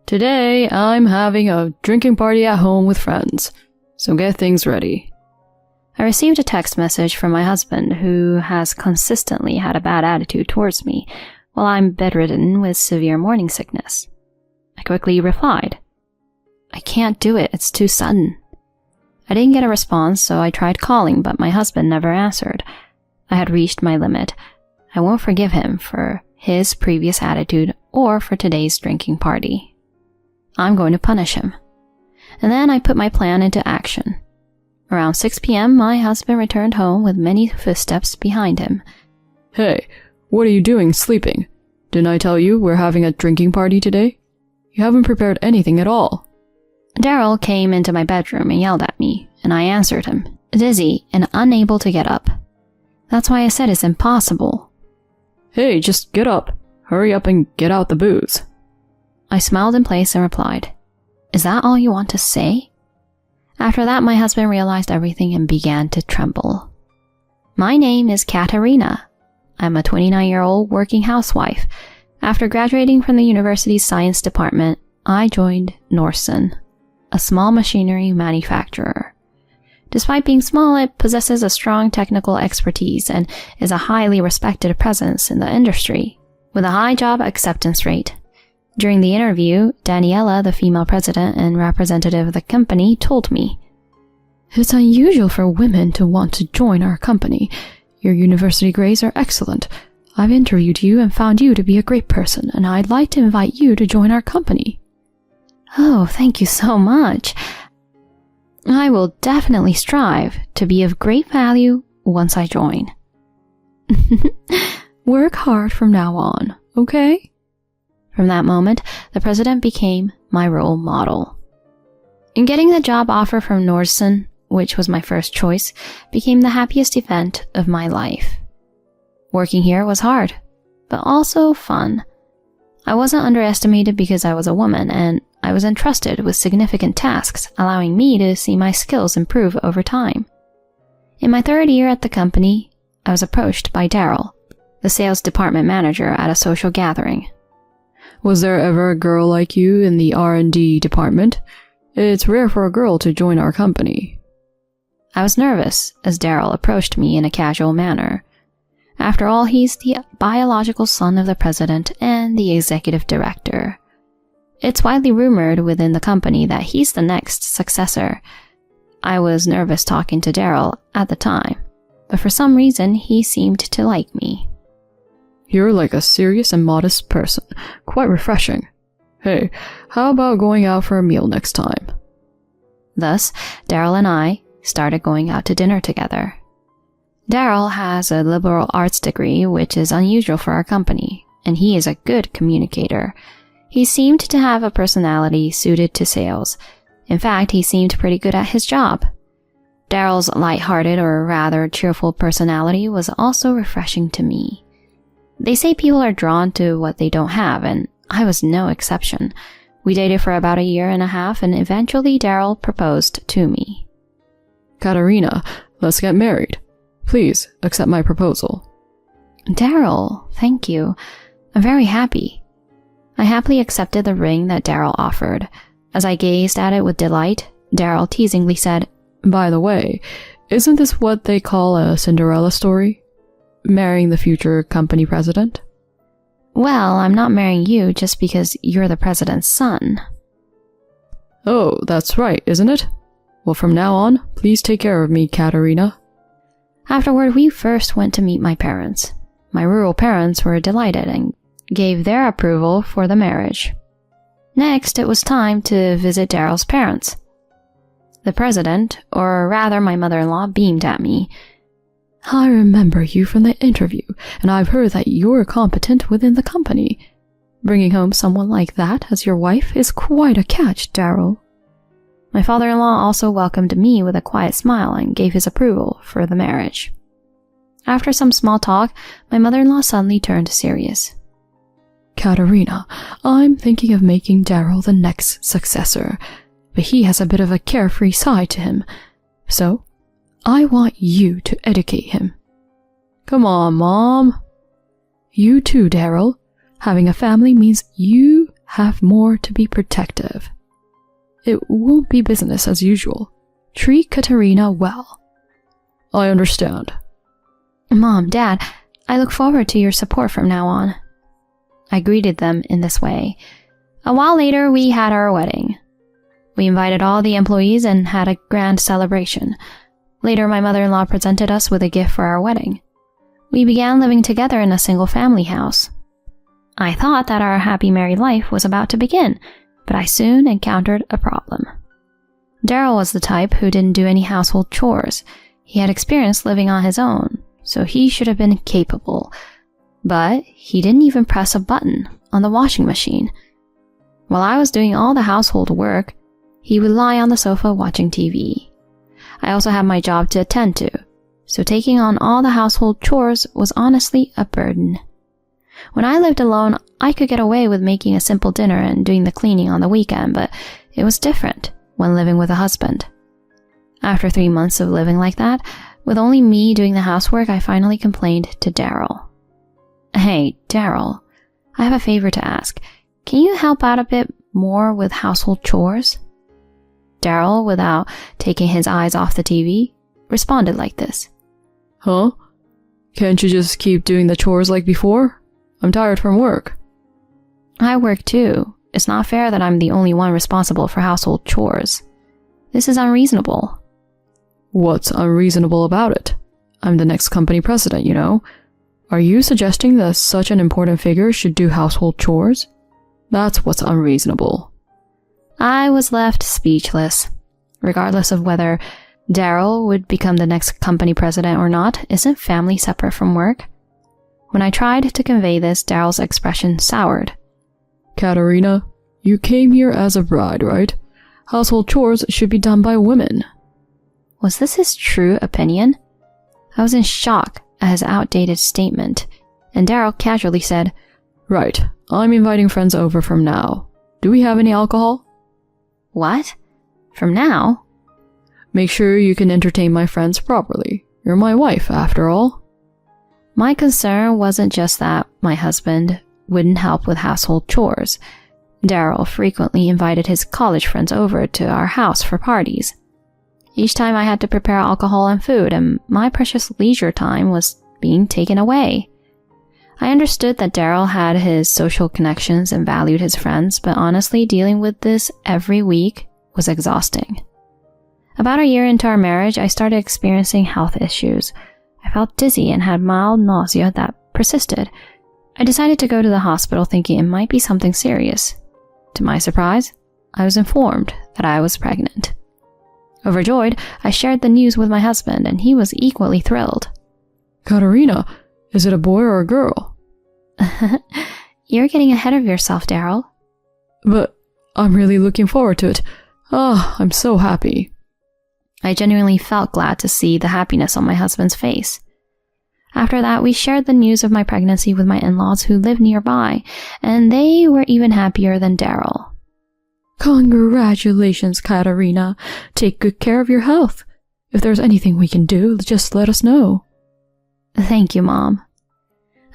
Today, I'm having a drinking party at home with friends, so get things ready. I received a text message from my husband, who has consistently had a bad attitude towards me while I'm bedridden with severe morning sickness. I quickly replied, "I can't do it, it's too sudden." I didn't get a response, so I tried calling, but my husband never answered. I had reached my limit. I won't forgive him for his previous attitude or for today's drinking party. I'm going to punish him. And then I put my plan into action. Around 6 p.m., my husband returned home with many footsteps behind him. Hey, what are you doing sleeping? Didn't I tell you we're having a drinking party today? You haven't prepared anything at all. Daryl came into my bedroom and yelled at me, and I answered him, dizzy and unable to get up. That's why I said it's impossible. Hey, just get up. Hurry up and get out the booze. I smiled in place and replied, "Is that all you want to say?" After that, my husband realized everything and began to tremble. My name is Katerina. I'm a 29-year-old working housewife. After graduating from the university's science department, I joined Narration, a small machinery manufacturer. Despite being small, it possesses a strong technical expertise and is a highly respected presence in the industry, with a high job acceptance rate. During the interview, Daniela, the female president and representative of the company, told me, "It's unusual for women to want to join our company. Your university grades are excellent. I've interviewed you and found you to be a great person, and I'd like to invite you to join our company." Oh, thank you so much. I will definitely strive to be of great value once I join. Work hard from now on, okay? From that moment, the president became my role model. In getting the job offer from Narration, which was my first choice, became the happiest event of my life. Working here was hard, but also fun. I wasn't underestimated because I was a woman, and I was entrusted with significant tasks, allowing me to see my skills improve over time. In my third year at the company, I was approached by Daryl, the sales department manager, at a social gathering. Was there ever a girl like you in the R&D department? It's rare for a girl to join our company. I was nervous as Daryl approached me in a casual manner. After all, he's the biological son of the president and the executive director. It's widely rumored within the company that he's the next successor. I was nervous talking to Daryl at the time, but for some reason he seemed to like me. You're like a serious and modest person. Quite refreshing. Hey, how about going out for a meal next time? Thus, Daryl and I started going out to dinner together. Daryl has a liberal arts degree, which is unusual for our company, and he is a good communicator. He seemed to have a personality suited to sales. In fact, he seemed pretty good at his job. Daryl's lighthearted, or rather cheerful personality was also refreshing to me. They say people are drawn to what they don't have, and I was no exception. We dated for about a year and a half, and eventually Daryl proposed to me. Katerina, let's get married. Please accept my proposal. Daryl, thank you. I'm very happy. I happily accepted the ring that Daryl offered. As I gazed at it with delight, Daryl teasingly said, "By the way, isn't this what they call a Cinderella story? Marrying the future company president?" Well, I'm not marrying you just because you're the president's son. Oh, that's right, isn't it? Well, from now on, please take care of me, Katerina. Afterward, we first went to meet my parents. My rural parents were delighted and gave their approval for the marriage. Next, it was time to visit Daryl's parents. The president, or rather my mother-in-law, beamed at me. "I remember you from the interview, and I've heard that you're competent within the company. Bringing home someone like that as your wife is quite a catch, Daryl." My father-in-law also welcomed me with a quiet smile and gave his approval for the marriage. After some small talk, my mother-in-law suddenly turned serious. "Katerina, I'm thinking of making Daryl the next successor, but he has a bit of a carefree side to him, so I want you to educate him." "Come on, Mom." "You too, Daryl. Having a family means you have more to be protective. It won't be business as usual. Treat Katerina well. I understand. Mom, Dad, I look forward to your support from now on. I greeted them in this way. A while later, we had our wedding. We invited all the employees and had a grand celebration. Later, my mother-in-law presented us with a gift for our wedding. We began living together in a single-family house. I thought that our happy married life was about to begin, but I soon encountered a problem. Daryl was the type who didn't do any household chores. He had experience living on his own, so he should have been capable. But he didn't even press a button on the washing machine. While I was doing all the household work, he would lie on the sofa watching TV. I also had my job to attend to, so taking on all the household chores was honestly a burden. When I lived alone, I could get away with making a simple dinner and doing the cleaning on the weekend, but it was different when living with a husband. After 3 months of living like that, with only me doing the housework, I finally complained to Daryl. Hey, Daryl, I have a favor to ask. Can you help out a bit more with household chores? Daryl, without taking his eyes off the TV, responded like this. Huh? Can't you just keep doing the chores like before? I'm tired from work. I work too. It's not fair that I'm the only one responsible for household chores. This is unreasonable. What's unreasonable about it? I'm the next company president, you know. Are you suggesting that such an important figure should do household chores? That's what's unreasonable. I was left speechless. Regardless of whether Daryl would become the next company president or not, isn't family separate from work? When I tried to convey this, Daryl's expression soured. Katerina, you came here as a bride, right? Household chores should be done by women. Was this his true opinion? I was in shock at his outdated statement, and Daryl casually said, Right, I'm inviting friends over from now. Do we have any alcohol? What? From now? Make sure you can entertain my friends properly. You're my wife, after all. My concern wasn't just that my husband wouldn't help with household chores. Daryl frequently invited his college friends over to our house for parties. Each time I had to prepare alcohol and food, and my precious leisure time was being taken away. I understood that Daryl had his social connections and valued his friends, but honestly, dealing with this every week was exhausting. About a year into our marriage, I started experiencing health issues. I felt dizzy and had mild nausea that persisted. I decided to go to the hospital thinking it might be something serious. To my surprise, I was informed that I was pregnant. Overjoyed, I shared the news with my husband, and he was equally thrilled. Katerina, is it a boy or a girl? You're getting ahead of yourself, Daryl. But I'm really looking forward to it. I'm so happy. I genuinely felt glad to see the happiness on my husband's face. After that, we shared the news of my pregnancy with my in-laws who lived nearby, and they were even happier than Daryl. Congratulations, Katerina. Take good care of your health. If there's anything we can do, just let us know. Thank you, Mom.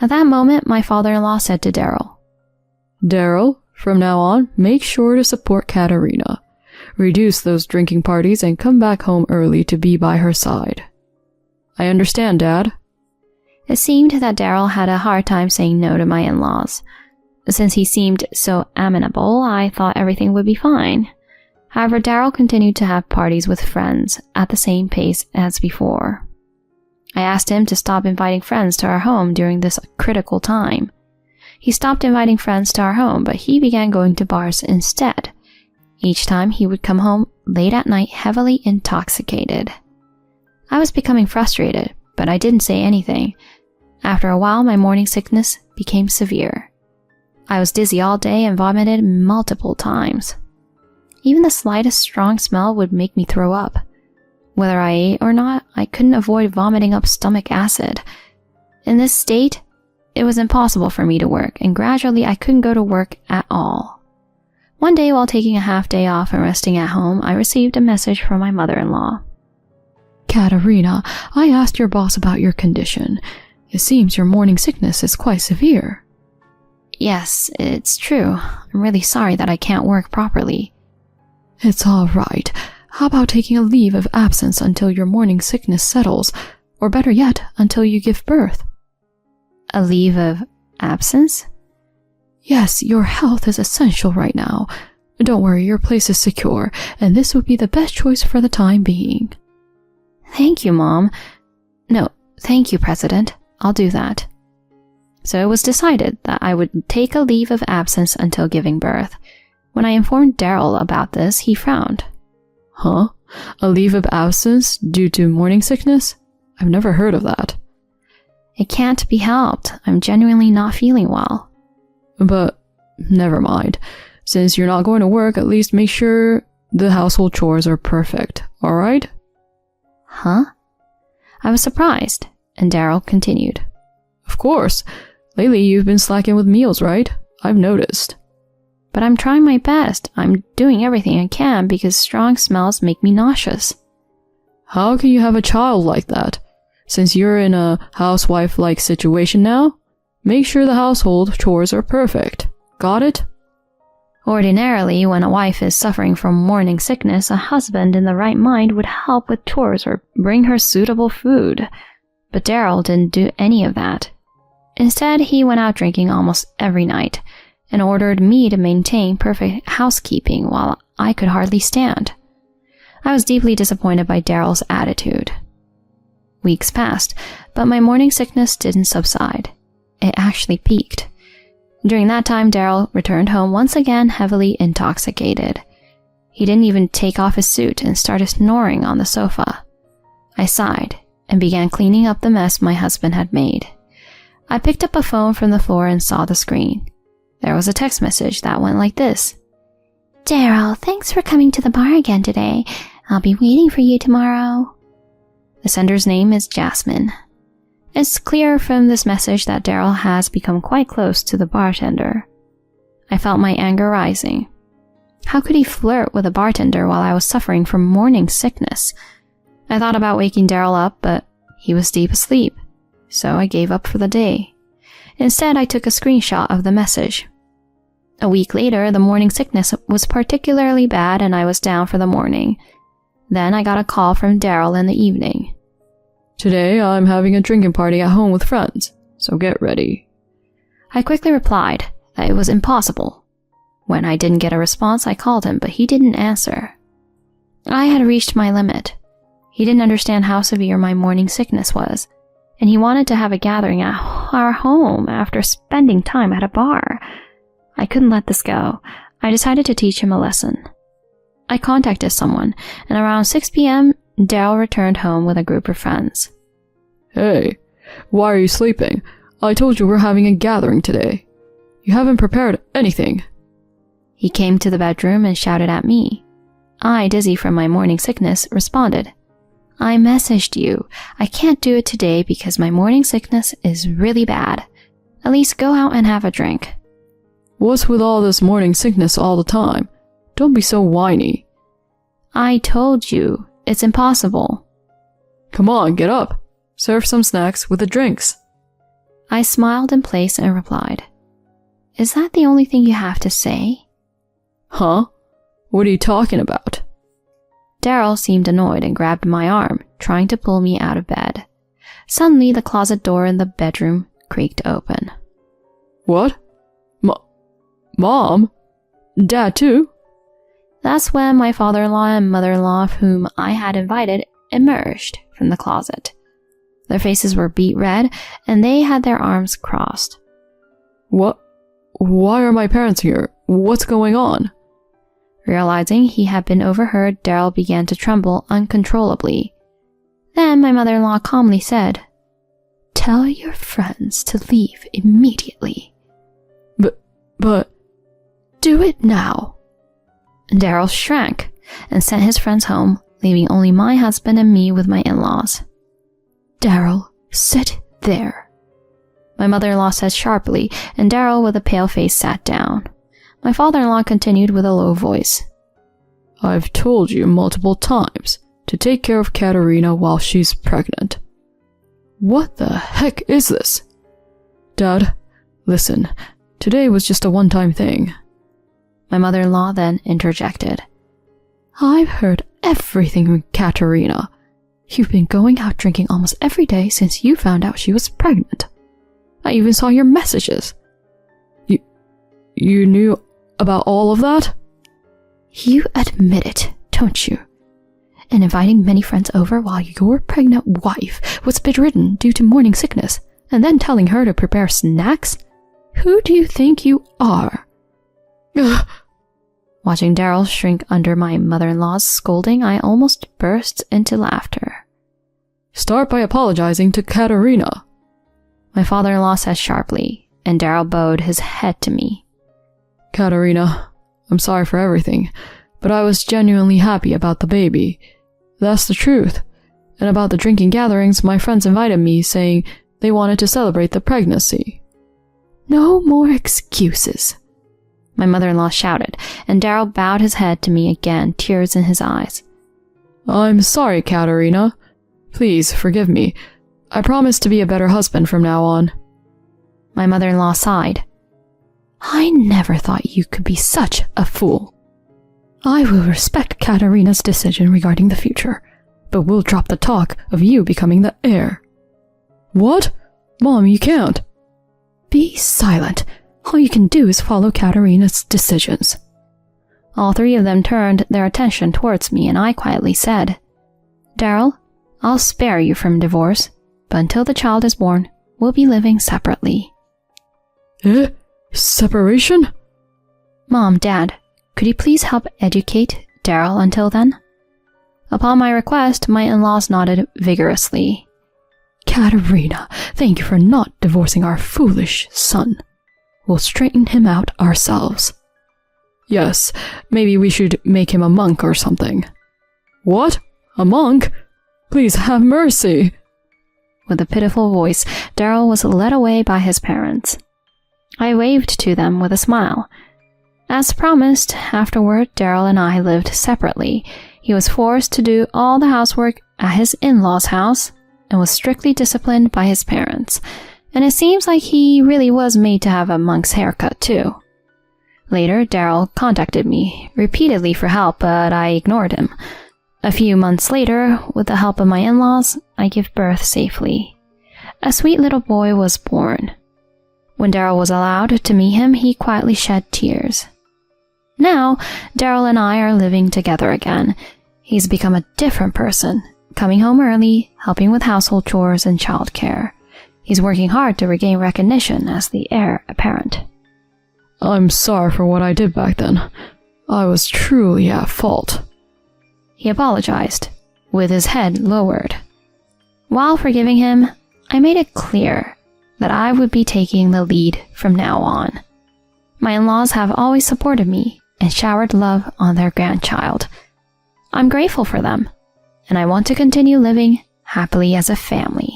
At that moment, my father-in-law said to Daryl, Daryl, from now on, make sure to support Katerina. Reduce those drinking parties and come back home early to be by her side. I understand, Dad. It seemed that Daryl had a hard time saying no to my in-laws. Since he seemed so amenable, I thought everything would be fine. However, Daryl continued to have parties with friends at the same pace as before. I asked him to stop inviting friends to our home during this critical time. He stopped inviting friends to our home, but he began going to bars instead. Each time he would come home late at night heavily intoxicated. I was becoming frustrated, but I didn't say anything. After a while, my morning sickness became severe. I was dizzy all day and vomited multiple times. Even the slightest strong smell would make me throw up. Whether I ate or not, I couldn't avoid vomiting up stomach acid. In this state, it was impossible for me to work, and gradually I couldn't go to work at all. One day, while taking a half day off and resting at home, I received a message from my mother-in-law. Katerina, I asked your boss about your condition. It seems your morning sickness is quite severe. Yes, it's true. I'm really sorry that I can't work properly. It's all right. How about taking a leave of absence until your morning sickness settles, or better yet, until you give birth? A leave of absence? Yes, your health is essential right now. Don't worry, your place is secure, and this would be the best choice for the time being. Thank you, Mom. No, thank you, President. I'll do that. So it was decided that I would take a leave of absence until giving birth. When I informed Daryl about this, he frowned. Huh? A leave of absence due to morning sickness? I've never heard of that. It can't be helped. I'm genuinely not feeling well. But never mind. Since you're not going to work, at least make sure the household chores are perfect, alright? Huh? I was surprised, and Daryl continued. Of course. Lately you've been slacking with meals, right? I've noticed. But I'm trying my best. I'm doing everything I can because strong smells make me nauseous. How can you have a child like that? Since you're in a housewife-like situation now, make sure the household chores are perfect. Got it? Ordinarily, when a wife is suffering from morning sickness, a husband in the right mind would help with chores or bring her suitable food. But Daryl didn't do any of that. Instead, he went out drinking almost every night and ordered me to maintain perfect housekeeping while I could hardly stand. I was deeply disappointed by Daryl's attitude. Weeks passed, but my morning sickness didn't subside. It actually peaked. During that time, Daryl returned home once again heavily intoxicated. He didn't even take off his suit and started snoring on the sofa. I sighed and began cleaning up the mess my husband had made. I picked up a phone from the floor and saw the screen. There was a text message that went like this. Daryl, thanks for coming to the bar again today. I'll be waiting for you tomorrow. The sender's name is Jasmine. It's clear from this message that Daryl has become quite close to the bartender. I felt my anger rising. How could he flirt with a bartender while I was suffering from morning sickness? I thought about waking Daryl up, but he was deep asleep, so I gave up for the day. Instead, I took a screenshot of the message. A week later, the morning sickness was particularly bad and I was down for the morning. Then I got a call from Daryl in the evening. Today I'm having a drinking party at home with friends, so get ready. I quickly replied that it was impossible. When I didn't get a response, I called him, but he didn't answer. I had reached my limit. He didn't understand how severe my morning sickness was, and he wanted to have a gathering at our home after spending time at a bar. I couldn't let this go. I decided to teach him a lesson. I contacted someone, and around 6 p.m., Daryl returned home with a group of friends. Hey, why are you sleeping? I told you we're having a gathering today. You haven't prepared anything. He came to the bedroom and shouted at me. I, dizzy from my morning sickness, responded, I messaged you. I can't do it today because my morning sickness is really bad. At least go out and have a drink. What's with all this morning sickness all the time? Don't be so whiny. I told you. It's impossible. Come on, get up. Serve some snacks with the drinks. I smiled in place and replied, Is that the only thing you have to say? Huh? What are you talking about? Daryl seemed annoyed and grabbed my arm, trying to pull me out of bed. Suddenly, the closet door in the bedroom creaked open. What? Mom? Dad too? That's when my father-in-law and mother-in-law, whom I had invited, emerged from the closet. Their faces were beet red, and they had their arms crossed. What? Why are my parents here? What's going on? Realizing he had been overheard, Daryl began to tremble uncontrollably. Then my mother-in-law calmly said, Tell your friends to leave immediately. But... Do it now. Daryl shrank and sent his friends home, leaving only my husband and me with my in-laws. Daryl, sit there. My mother-in-law said sharply, and Daryl with a pale face sat down. My father-in-law continued with a low voice. I've told you multiple times to take care of Katerina while she's pregnant. What the heck is this? Dad, listen, Today was just a one-time thing. My mother-in-law then interjected. I've heard everything from Katerina. You've been going out drinking almost every day since you found out she was pregnant. I even saw your messages. You knew about all of that? You admit it, don't you? And inviting many friends over while your pregnant wife was bedridden due to morning sickness, and then telling her to prepare snacks? Who do you think you are? Watching Daryl shrink under my mother-in-law's scolding, I almost burst into laughter. Start by apologizing to Katerina. My father-in-law said sharply, and Daryl bowed his head to me. Katerina, I'm sorry for everything, but I was genuinely happy about the baby. That's the truth. And about the drinking gatherings, my friends invited me, saying they wanted to celebrate the pregnancy. No more excuses, my mother-in-law shouted, and Daryl bowed his head to me again, tears in his eyes. I'm sorry, Katerina. Please forgive me. I promise to be a better husband from now on. My mother-in-law sighed. I never thought you could be such a fool. I will respect Katerina's decision regarding the future, but we'll drop the talk of you becoming the heir. What? Mom, you can't. Be silent. All you can do is follow Katerina's decisions. All three of them turned their attention towards me, and I quietly said, Daryl, I'll spare you from divorce, but until the child is born, we'll be living separately. Separation? Mom, Dad, could you please help educate Daryl until then? Upon my request, my in-laws nodded vigorously. Katerina, thank you for not divorcing our foolish son. We'll straighten him out ourselves. Yes, maybe we should make him a monk or something. What? A monk? Please have mercy. With a pitiful voice, Daryl was led away by his parents. I waved to them with a smile. As promised, afterward, Daryl and I lived separately. He was forced to do all the housework at his in-laws' house and was strictly disciplined by his parents. And it seems like he really was made to have a monk's haircut, too. Later, Daryl contacted me repeatedly for help, but I ignored him. A few months later, with the help of my in-laws, I gave birth safely. A sweet little boy was born. When Daryl was allowed to meet him, he quietly shed tears. Now, Daryl and I are living together again. He's become a different person, coming home early, helping with household chores and childcare. He's working hard to regain recognition as the heir apparent. I'm sorry for what I did back then. I was truly at fault. He apologized, with his head lowered. While forgiving him, I made it clear that I would be taking the lead from now on. My in-laws have always supported me and showered love on their grandchild. I'm grateful for them, and I want to continue living happily as a family.